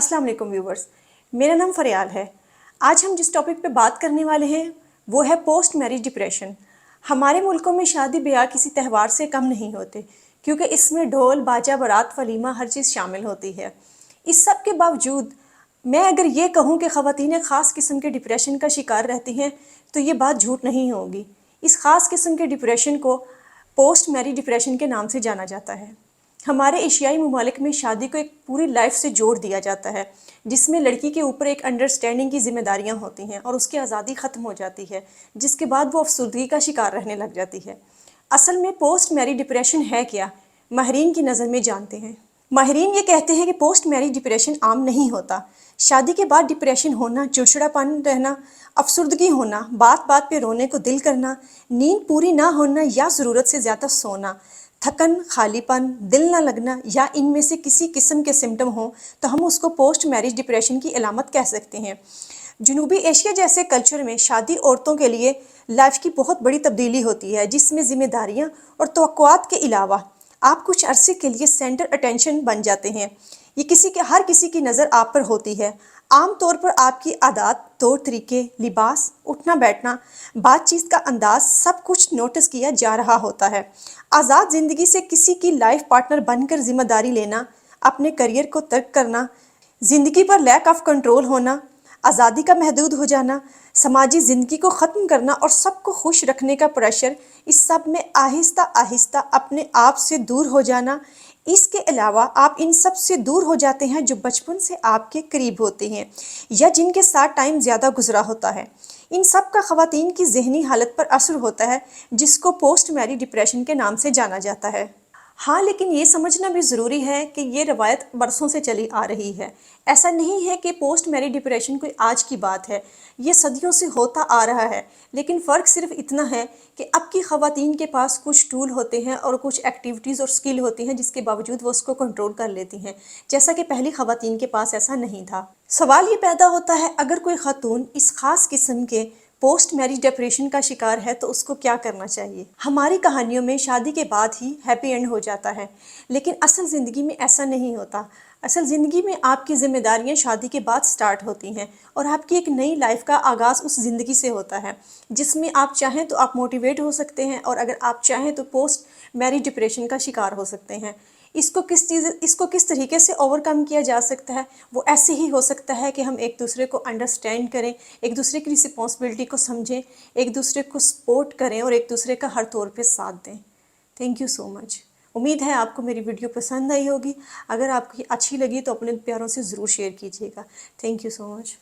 अस्सलाम वालेकुम व्यूवर्स, मेरा नाम फरियाल है। आज हम जिस टॉपिक पे बात करने वाले हैं वो है पोस्ट मैरिज डिप्रेशन। हमारे मुल्कों में शादी ब्याह किसी त्यौहार से कम नहीं होते, क्योंकि इसमें ढोल बाजा बारात वलीमा हर चीज़ शामिल होती है। इस सब के बावजूद मैं अगर ये कहूँ कि ख़वातीन ख़ास किस्म के डिप्रेशन का शिकार रहती हैं तो ये बात झूठ नहीं होगी। इस ख़ास किस्म के डिप्रेशन को पोस्ट मैरिज डिप्रेशन के नाम से जाना जाता है। हमारे एशियाई ममालिक में शादी को एक पूरी लाइफ से जोड़ दिया जाता है, जिसमें लड़की के ऊपर एक अंडरस्टैंडिंग की जिम्मेदारियां होती हैं और उसकी आज़ादी ख़त्म हो जाती है, जिसके बाद वो अफसुर्दगी का शिकार रहने लग जाती है। असल में पोस्ट मैरिज डिप्रेशन है क्या, माहिरीन की नज़र में जानते हैं। माहिरीन ये कहते हैं कि पोस्ट मैरिज डिप्रेशन आम नहीं होता। शादी के बाद डिप्रेशन होना, चिड़चिड़ापन रहना, अफसुर्दगी होना, बात बात पे रोने को दिल करना, नींद पूरी ना होना या ज़रूरत से ज़्यादा सोना, थकन, खालीपन, दिल ना लगना या इनमें से किसी किस्म के सिम्टम हों तो हम उसको पोस्ट मैरिज डिप्रेशन की अलामत कह सकते हैं। जनूबी एशिया जैसे कल्चर में शादी औरतों के लिए लाइफ की बहुत बड़ी तब्दीली होती है, जिसमें जिम्मेदारियां और तवक्कुआत के अलावा आप कुछ अरसे के लिए सेंटर अटेंशन बन जाते हैं। ये हर किसी की नज़र आप पर होती है। आम तौर पर आपकी आदत, तौर तरीके, लिबास, उठना बैठना, बातचीत का अंदाज सब कुछ नोटिस किया जा रहा होता है। आज़ाद ज़िंदगी से किसी की लाइफ पार्टनर बनकर जिम्मेदारी लेना, अपने करियर को तर्क करना, ज़िंदगी पर लैक ऑफ कंट्रोल होना, आज़ादी का महदूद हो जाना, समाजी ज़िंदगी को ख़त्म करना और सबको खुश रखने का प्रेशर, इस सब में आहिस्ता आहिस्ता अपने आप से दूर हो जाना। इसके अलावा आप इन सब से दूर हो जाते हैं जो बचपन से आपके करीब होते हैं या जिनके साथ टाइम ज़्यादा गुजरा होता है। इन सब का ख़वातीन की ज़हनी हालत पर असर होता है, जिसको पोस्ट मैरिज डिप्रेशन के नाम से जाना जाता है। हाँ, लेकिन ये समझना भी ज़रूरी है कि ये रवायत बरसों से चली आ रही है। ऐसा नहीं है कि पोस्ट मैरिज डिप्रेशन कोई आज की बात है, ये सदियों से होता आ रहा है। लेकिन फ़र्क सिर्फ इतना है कि अब की ख़वातीन के पास कुछ टूल होते हैं और कुछ एक्टिविटीज़ और स्किल होती हैं, जिसके बावजूद वो उसको कंट्रोल कर लेती हैं, जैसा कि पहली ख़वातीन के पास ऐसा नहीं था। सवाल ये पैदा होता है, अगर कोई ख़ातून इस ख़ास किस्म के पोस्ट मैरिज डिप्रेशन का शिकार है तो उसको क्या करना चाहिए। हमारी कहानियों में शादी के बाद ही हैप्पी एंड हो जाता है, लेकिन असल ज़िंदगी में ऐसा नहीं होता। असल ज़िंदगी में आपकी ज़िम्मेदारियां शादी के बाद स्टार्ट होती हैं और आपकी एक नई लाइफ का आगाज़ उस ज़िंदगी से होता है, जिसमें आप चाहें तो आप मोटिवेट हो सकते हैं और अगर आप चाहें तो पोस्ट मैरिज डिप्रेशन का शिकार हो सकते हैं। इसको किस तरीके से ओवरकम किया जा सकता है, वो ऐसे ही हो सकता है कि हम एक दूसरे को अंडरस्टैंड करें, एक दूसरे की रिस्पॉन्सिबिलिटी को समझें, एक दूसरे को सपोर्ट करें और एक दूसरे का हर तौर पे साथ दें। Thank you so much. उम्मीद है आपको मेरी वीडियो पसंद आई होगी। अगर आपको अच्छी लगी तो अपने प्यारों से ज़रूर शेयर कीजिएगा। Thank you so much.